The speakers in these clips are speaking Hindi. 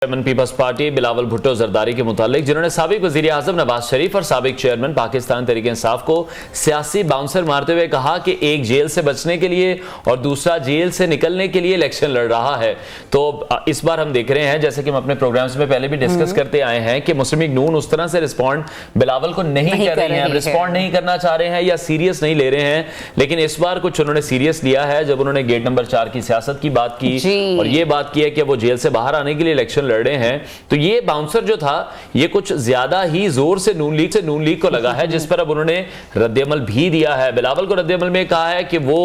Chairman Peoples Party Bilawal Bhutto Zardari के मुतालिक, जिन्होंने साबिक वजीर आजम नवाज शरीफ और साबिक चेयरमैन पाकिस्तान तहरीक इंसाफ को सियासी बाउंसर मारते हुए कहा कि एक जेल से बचने के लिए और दूसरा जेल से निकलने के लिए इलेक्शन लड़ रहा है। तो इस बार हम देख रहे हैं, जैसे कि हम अपने प्रोग्राम्स में पहले भी डिस्कस करते आए हैं, कि मुस्लिम लीग नून उस तरह से रिस्पॉन्ड बिलावल को नहीं कर रहे हैं, रिस्पॉन्ड नहीं करना चाह रहे हैं या सीरियस नहीं ले रहे हैं। लेकिन इस बार कुछ उन्होंने सीरियस लिया है जब उन्होंने गेट नंबर 4 की सियासत की बात की और ये बात की है कि वो जेल से बाहर आने के लिए इलेक्शन लड़ रहे हैं। तो ये बाउंसर जो था ये कुछ ज्यादा ही जोर से नून लीग को लगा है, जिस पर अब उन्होंने रद्देअमल भी दिया है। बिलावल को रद्देअमल में कहा है कि वो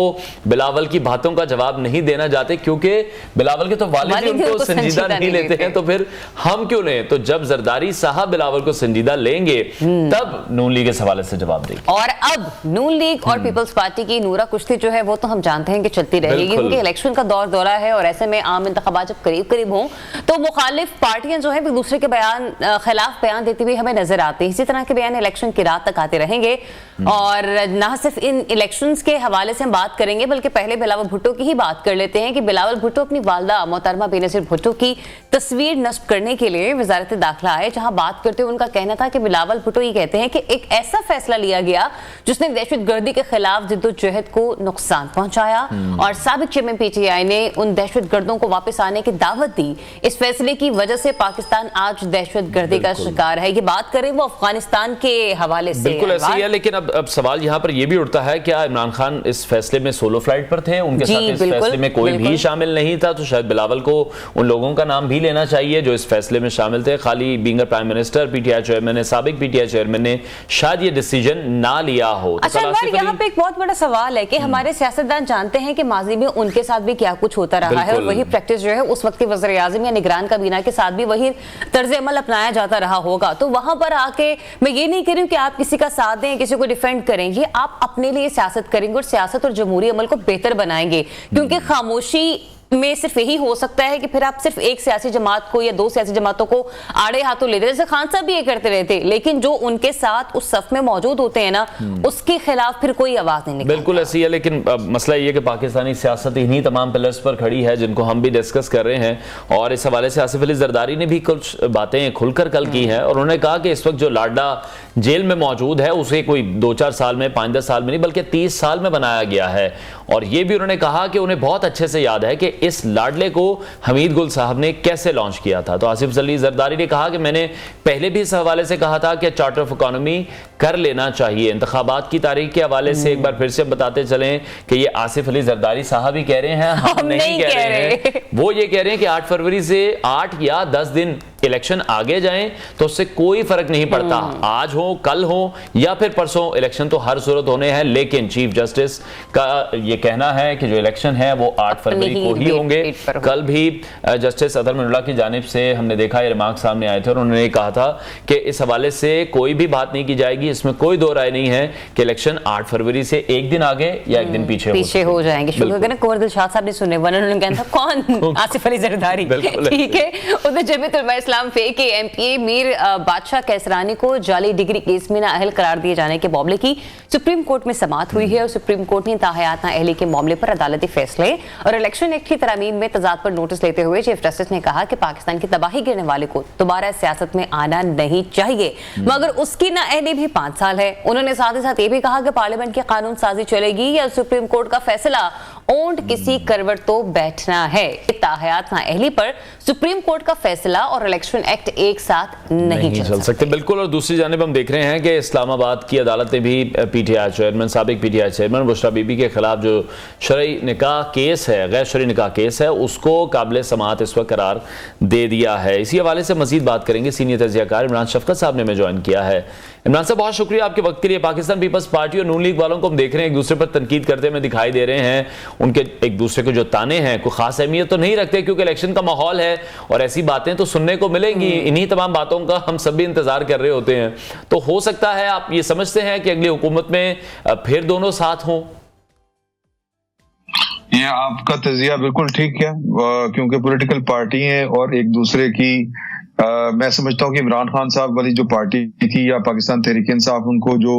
बिलावल की बातों का जवाब नहीं देना चाहते क्योंकि बिलावल के तो वालिद भी उनको संजीदा नहीं लेते हैं, तो फिर हम क्यों लें। तो जब जरदारी साहब बिलावल को संजीदा लेंगे तब नून लीग इस हवाले से जवाब देगी। और अब नून लीग और पीपल्स पार्टी की नूरा कुश्ती जो है वो तो हम जानते हैं कि चलती रहेगी, क्योंकि इलेक्शन का दौर दौरा है और ऐसे में आम इंतखाबात जब करीब करीब हों तो मुखालिफ पार्टियां जो है एक दूसरे के खिलाफ बयान देती हुई हमें नजर आती है। इसी तरह के बयान इलेक्शन की रात तक आते रहेंगे और ना सिर्फ इन इलेक्शंस के हवाले से हम बात करेंगे बल्कि पहले बिलावल भुट्टो की ही बात कर लेते हैं कि बिलावल भुट्टो अपनी वालदा मोहतरमा बेनजीर भुट्टो की तस्वीर नस्ब करने के लिए वजारत दाखिला आए, जहां बात करते हुए उनका कहना था कि बिलावल भुट्टो ये कहते हैं कि एक ऐसा फैसला लिया गया जिसने दहशतगर्दी के खिलाफ जिद्दोजहद को नुकसान पहुंचाया और साबिक चेयरमैन पीटीआई ने उन दहशतगर्दों को वापस आने की दावत दी। इस फैसले की वजह से पाकिस्तान आज दहशतगर्दी का शिकार है। ये बात करें वो अफगानिस्तान के हवाले से बिल्कुल ऐसे ही है, लेकिन अब सवाल यहाँ पर यह भी उठता है क्या इमरान खान इस फैसले में सोलो फ्लाइट पर थे, उनके साथ इस फैसले में कोई भी शामिल नहीं था, तो शायद बिलावल को उन लोगों का नाम भी लेना चाहिए जो इस फैसले में शामिल थे। खाली being prime minister PTI chairman ने, साबिक पीटीआई चेयरमैन ने शायद ये डिसीजन ना लिया हो। अच्छा, यहाँ पे एक बहुत बड़ा सवाल है कि हमारे सियासतदान जानते हैं कि माजी में उनके साथ भी क्या कुछ होता रहा है और वही प्रैक्टिस जो है उस वक्त के वज़ीर आज़म या निगरान काबीना के साथ भी वही तर्ज अमल अपनाया जाता रहा होगा। तो वहां पर आके मैं ये नहीं कह रही हूं कि आप किसी का साथ दें, किसी को डिफेंड करें, ये आप अपने लिए सियासत करेंगे और सियासत और जमहूरी अमल को बेहतर बनाएंगे, क्योंकि खामोशी में सिर्फ यही हो सकता है कि फिर आप सिर्फ एक सियासी जमात को या दो सियासी जमातों को आड़े हाथों लेते, जैसे खान साहब भी ये करते रहते, लेकिन जो उनके साथ उस सफ में मौजूद होते हैं ना उसके खिलाफ फिर कोई आवाज नहीं निकलती। बिल्कुल ऐसी है, लेकिन मसला ये कि पाकिस्तानी सियासत इन्हीं तमाम पिलर्स पर खड़ी है जिनको हम भी डिस्कस कर रहे हैं। और इस हवाले से आसिफ अली जरदारी ने भी कुछ बातें खुलकर कल की हैं और उन्होंने कहा कि इस वक्त जो लाडला जेल में मौजूद है उसे कोई 2-4 साल में, 5-10 साल में नहीं बल्कि 30 साल में बनाया गया है। और ये भी उन्होंने कहा कि उन्हें बहुत अच्छे से याद है कि इस लाडले को हमीद गुल साहब ने कैसे लॉन्च किया था। तो आसिफ अली जरदारी ने कहा कि मैंने पहले भी इस हवाले से कहा था कि चार्टर ऑफ इकोनॉमी कर लेना चाहिए। इंतखाबात की तारीख के हवाले से एक बार फिर से बताते चलें कि ये आसिफ अली जरदारी साहब ही कह रहे हैं, हम नहीं कह रहे हैं। वो ये कह रहे हैं कि 8 फरवरी से 8 या 10 दिन इलेक्शन आगे जाएं तो उससे कोई फर्क नहीं पड़ता, आज हो कल हो या फिर परसों, इलेक्शन तो हर सूरत होने हैं। लेकिन चीफ जस्टिस का ये कहना है कि जो इलेक्शन है वो 8 फरवरी को ही होंगे। कल भी जस्टिस अदर मिनुल्लाह की जानिब से हमने देखा ये रिमार्क सामने आए थे और उन्होंने कहा था कि इस हवाले से कोई भी बात नहीं की जाएगी, इसमें कोई दो राय नहीं है कि इलेक्शन 8 फरवरी से एक दिन आगे या एक दिन पीछे हो जाएंगे। कुंवर दिलशाद साहब ने सुने, उन्होंने कहा था कौन, आसिफ अली जरदारी, ठीक है। उधर जमीयत उलमा इस्लाम के एमपीए मीर बादशाह कैसरानी को जाली डिग्री केस में नाअहल करार दिए जाने के मामले की सुप्रीम कोर्ट में समाअत हुई है और सुप्रीम कोर्ट ने ताहयात नाअहली के मामले पर अदालती फैसले और इलेक्शन एक्ट की तरमीम में तजाद पर नोटिस लेते हुए चीफ जस्टिस ने कहा कि पाकिस्तान की तबाही गिरने वाले को दोबारा सियासत में आना नहीं चाहिए, मगर उसकी नाअहली भी 5 साल है। उन्होंने साथ ही साथ ये भी कहा कि पार्लियामेंट की कानून साजी चलेगी या सुप्रीम कोर्ट का फैसला ओंठ किसी करवट तो बैठना है। ताहयात नाअहली पर सुप्रीम कोर्ट का फैसला और इलेक्शन एक्ट एक साथ नहीं चल सकते। बिल्कुल। और दूसरी जानिब हम देख रहे हैं कि इस्लामाबाद की अदालत ने भी पीटीआई चेयरमैन, साबिक पीटीआई चेयरमैन बुशरा बीबी के खिलाफ जो शरई निकाह केस है, गैर शरई निकाह केस है, उसको काबिल समाअत इस वक्त करार दे दिया है। इसी हवाले से मजीद बात करेंगे। सीनियर तजियाकार इमरान शफकत साहब ने हमें ज्वाइन किया है। इमरान साहब बहुत शुक्रिया आपके वक्त के लिए। पाकिस्तान पीपल्स पार्टी और नून लीग वालों को हम देख रहे हैं एक दूसरे पर तनकीद करते हुए दिखाई दे रहे हैं, उनके एक दूसरे को जो ताने हैं कोई खास अहमियत तो नहीं रखते क्योंकि इलेक्शन का माहौल है और ऐसी बातें तो सुनने को मिलेंगी। इन्हीं तमाम बातों का हम सब भी इंतजार कर रहे होते हैं। तो हो सकता है आप ये समझते हैं कि अगली हुकूमत में फिर दोनों साथ हों? ये आपका तजिया बिल्कुल ठीक है, क्योंकि पॉलिटिकल पार्टी हैं और एक दूसरे की मैं समझता हूँ कि इमरान खान साहब वाली जो पार्टी थी या पाकिस्तान तहरीक इंसाफ, उनको जो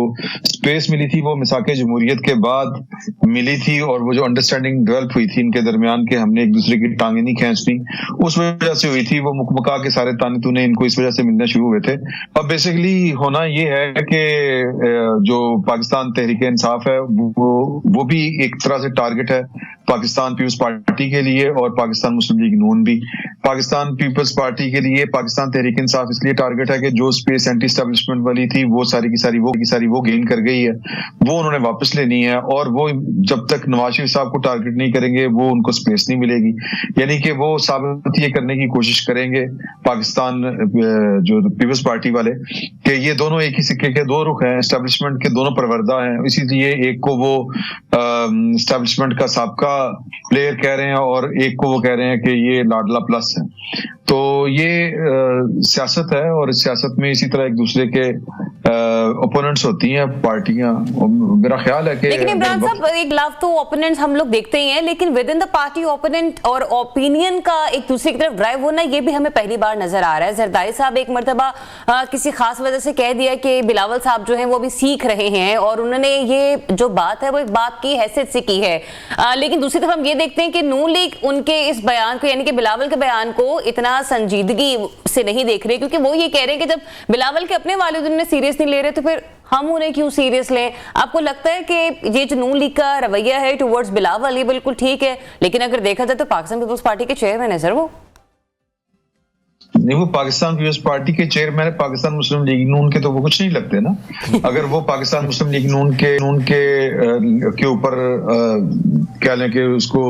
स्पेस मिली थी वो मिसाक जमहूरियत के बाद मिली थी, और वो जो अंडरस्टैंडिंग डेवलप हुई थी इनके दरमियान कि हमने एक दूसरे की टांगे नहीं खींचनी, उस वजह से हुई थी। वो मुकमका के सारे ताने तूने इनको इस वजह से मिलने शुरू हुए थे। अब बेसिकली होना ये है कि जो पाकिस्तान तहरीक इंसाफ है वो भी एक तरह से टारगेट है पाकिस्तान पीपल्स पार्टी के लिए, और पाकिस्तान मुस्लिम लीग नून भी। पाकिस्तान पीपल्स पार्टी के लिए पाकिस्तान तहरीक इंसाफ इसलिए टारगेट है कि जो स्पेस एंटी स्टैब्लिशमेंट वाली थी वो सारी की सारी वो गेन कर गई है, वो उन्होंने वापस लेनी है, और वो जब तक नवाज शरीफ साहब को टारगेट नहीं करेंगे वो उनको स्पेस नहीं मिलेगी। यानी कि वो साबित ये करने की कोशिश करेंगे पाकिस्तान जो पीपल्स पार्टी वाले कि ये दोनों एक ही सिक्के के दो रुख हैं, एस्टैब्लिशमेंट के दोनों परवरदा हैं। इसीलिए एक को वो एस्टैब्लिशमेंट का साबका प्लेयर कह रहे हैं और एक को वो कह रहे हैं कि ये लाडला प्लस है। तो ये सियासत है, और सियासत में इसी तरह एक दूसरे के ओपोनेंट्स होती हैं पार्टियां। मेरा ख्याल है कि लेकिन इमरान साहब, एक लव तो ओपोनेंट्स हम लोग देखते ही हैं, लेकिन with in the party opponent और ओपिनियन का एक दूसरे की तरफ ड्राइव होना, ये भी हमें पहली बार नजर आ रहा है। जरदारी साहब एक मर्तबा किसी खास वजह से कह दिया कि बिलावल साहब जो हैं वो भी सीख रहे हैं, और उन्होंने ये जो बात है वो एक बात की हैसियत से की है। लेकिन दूसरी तरफ हम ये देखते हैं कि नून लीग उनके इस बयान को, यानी कि बिलावल के बयान को इतना संजीदगी से नहीं देख रहे, क्योंकि वो ये कह रहे हैं कि जब बिलावल के अपने वालिद उन्हें सीरियस नहीं ले रहे तो फिर हम उन्हें क्यों सीरियस लें। आपको लगता है कि ये जो नून लीग का रवैया है टुवर्ड्स बिलावल, ये बिल्कुल ठीक है, लेकिन अगर देखा जाए तो पाकिस्तान पीपल्स पार्टी के चेयरमैन है सर वो। नहीं, वो पाकिस्तान पीपल्स पार्टी के चेयरमैन है, पाकिस्तान मुस्लिम लीग नून के तो वो कुछ नहीं लगते ना। अगर वो पाकिस्तान मुस्लिम लीग नून के ऊपर क्या लें कि उसको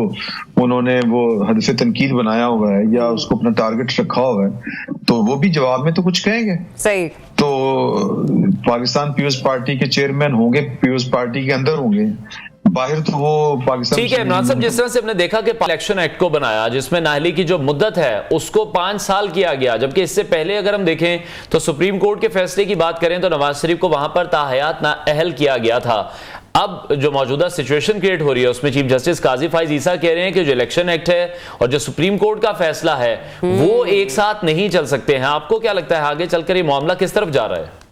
उन्होंने वो हदफ तनकीद बनाया हुआ है या उसको अपना टारगेट रखा हुआ है, तो वो भी जवाब में तो कुछ कहेंगे। सही। तो पाकिस्तान पीपल्स पार्टी के चेयरमैन होंगे, पीपल्स पार्टी के अंदर होंगे, बाहर तो वो पाकिस्तान। ठीक है इमरान साहब, जिस तरह से हमने देखा कि इलेक्शन एक्ट को बनाया जिसमें नाहली की जो मुद्दत है उसको 5 साल किया गया, जबकि इससे पहले अगर हम देखें तो सुप्रीम कोर्ट के फैसले की बात करें तो नवाज शरीफ को वहां पर ताहयात नाअहल किया गया था। अब जो मौजूदा सिचुएशन क्रिएट हो रही है उसमें चीफ जस्टिस काजी फाइज ईसा कह रहे हैं कि जो इलेक्शन एक्ट है और जो सुप्रीम कोर्ट का फैसला है वो एक साथ नहीं चल सकते हैं। आपको क्या लगता है आगे चलकर ये मामला किस तरफ जा रहा है?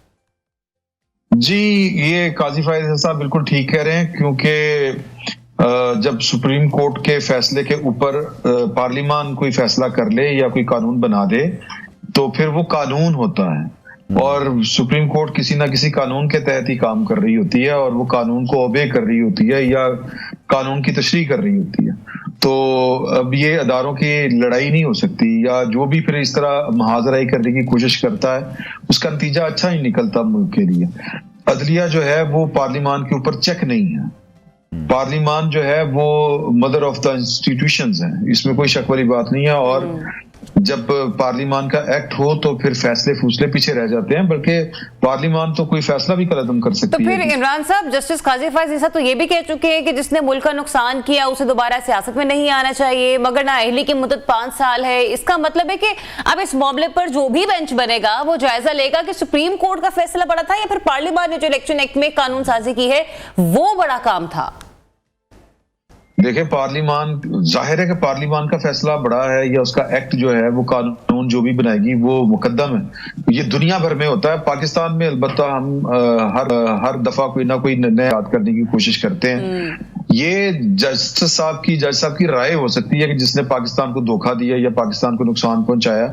जी, ये काजी फाइज साहब बिल्कुल ठीक कह रहे हैं, क्योंकि जब सुप्रीम कोर्ट के फैसले के ऊपर पार्लियामान कोई फैसला कर ले या कोई कानून बना दे तो फिर वो कानून होता है, और सुप्रीम कोर्ट किसी ना किसी कानून के तहत ही काम कर रही होती है, और वो कानून को ओबे कर रही होती है या कानून की तशरीह कर रही होती है। तो अब ये अदारों की लड़ाई नहीं हो सकती, या जो भी फिर इस तरह महाजराई करने की कोशिश करता है उसका नतीजा अच्छा ही निकलता मुल्क के लिए। अदलिया जो है वो पार्लियामान के ऊपर चेक नहीं है, पार्लियामान जो है वो मदर ऑफ द इंस्टीट्यूशंस है, इसमें कोई शक वाली बात नहीं है। और जब पार्लियामान का एक्ट हो तो फिर फैसले फूसले पीछे रह जाते हैं, बल्कि पार्लियामान तो कोई फैसला भी कदम कर सकती है। तो फिर इमरान साहब, जस्टिस काजी फाइज ईसा तो ये भी कह चुके हैं कि जिसने मुल्क का नुकसान किया उसे दोबारा सियासत में नहीं आना चाहिए, मगर नाअहली की मुद्दत 5 साल है। इसका मतलब है कि अब इस मामले पर जो भी बेंच बनेगा वो जायजा लेगा कि सुप्रीम कोर्ट का फैसला बड़ा था या फिर पार्लियामान ने जो इलेक्शन एक्ट में कानून साजी की है वो बड़ा काम था। देखिए, पार्लियामान, जाहिर है कि पार्लियामान का फैसला बड़ा है या उसका एक्ट जो है वो कानून जो भी बनाएगी वो मुकद्दम है। ये दुनिया भर में होता है, पाकिस्तान में अलबत्ता हम हर दफा कोई ना कोई निर्णय याद करने की कोशिश करते हैं। ये जज साहब की राय हो सकती है कि जिसने पाकिस्तान को धोखा दिया या पाकिस्तान को नुकसान पहुंचाया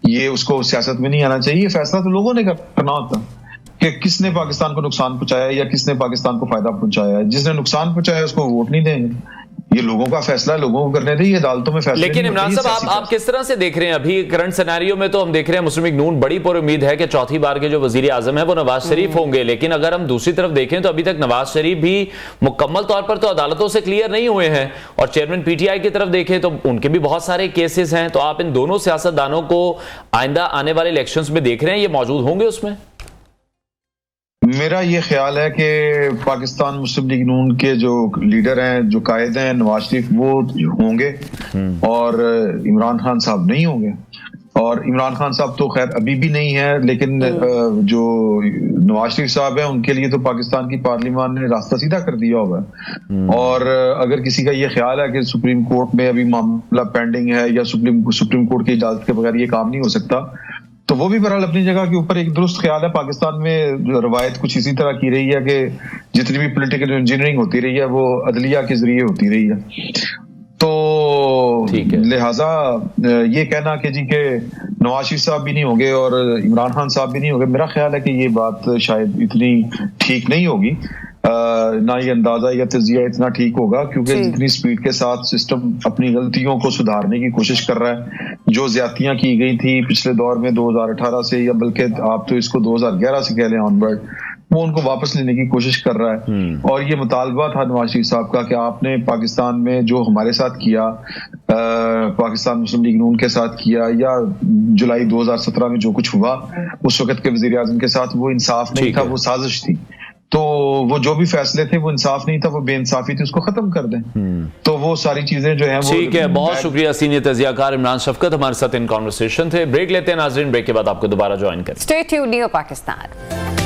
ये उसको सियासत में नहीं आना चाहिए। फैसला तो लोगों ने करना होता कि किसने पाकिस्तान को नुकसान पहुंचाया या किसने पाकिस्तान को फायदा पहुंचाया। जिसने नुकसान पहुंचाया उसको वोट नहीं देंगे, ये लोगों का फैसला, लोगों को करने दें, ये अदालतों में फैसला। लेकिन इमरान साहब, आप किस तरह से देख रहे हैं अभी करंट सिनेरियो में? तो हम देख रहे हैं मुस्लिम लीग नून बड़ी पर उम्मीद है कि चौथी बार के जो वजीर आजम है वो नवाज शरीफ होंगे, लेकिन अगर हम दूसरी तरफ देखें तो अभी तक नवाज शरीफ भी मुकम्मल तौर पर तो अदालतों से क्लियर नहीं हुए हैं, और चेयरमैन पीटीआई की तरफ देखें तो उनके भी बहुत सारे केसेस हैं। तो आप इन दोनों सियासतदानों को आइंदा आने वाले इलेक्शंस में देख रहे हैं, ये मौजूद होंगे उसमें? मेरा ये ख्याल है कि पाकिस्तान मुस्लिम लीग नून के जो लीडर हैं, जो कायद हैं, नवाज शरीफ वो होंगे और इमरान खान साहब नहीं होंगे। और इमरान खान साहब तो खैर अभी भी नहीं है, लेकिन जो नवाज शरीफ साहब हैं उनके लिए तो पाकिस्तान की पार्लियामान ने रास्ता सीधा कर दिया हुआ है। और अगर किसी का ये ख्याल है कि सुप्रीम कोर्ट में अभी मामला पेंडिंग है या सुप्रीम कोर्ट की इजाजत के बगैर ये काम नहीं हो सकता, तो वो भी बहरहाल अपनी जगह के ऊपर एक दुरुस्त ख्याल है। पाकिस्तान में जो रवायत कुछ इसी तरह की रही है कि जितनी भी पॉलिटिकल इंजीनियरिंग होती रही है वो अदलिया के जरिए होती रही है। तो लिहाजा ये कहना कि जी के नवाज शरीफ साहब भी नहीं होंगे और इमरान खान साहब भी नहीं होंगे, मेरा ख्याल है कि ये बात शायद इतनी ठीक नहीं होगी। ना ये अंदाजा या तजिया इतना ठीक होगा, क्योंकि जितनी स्पीड के साथ सिस्टम अपनी गलतियों को सुधारने की कोशिश कर रहा है, जो ज्यादतियां की गई थी पिछले दौर में 2018 से, या बल्कि आप तो इसको 2011 से कह लें ऑनवर्ड, वो उनको वापस लेने की कोशिश कर रहा है। और ये मुतालबा था नवाज शरीफ साहब का कि आपने पाकिस्तान में जो हमारे साथ किया, पाकिस्तान मुस्लिम लीग नून के साथ किया, या जुलाई 2017 में जो कुछ हुआ उस वक्त के वजीर आजम के साथ, वो इंसाफ नहीं था, वो साजिश थी। तो वो जो भी फैसले थे वो इंसाफ नहीं था, वो बेइंसाफी थी, उसको खत्म कर दें। तो वो सारी चीजें जो है वो ठीक है। बहुत शुक्रिया सीनियर तजियाकार इमरान शफकत हमारे साथ इन कॉन्वर्सेशन थे। ब्रेक लेते हैं नाजरीन, ब्रेक के बाद आपको दोबारा ज्वाइन करें। Stay tuned, new Pakistan.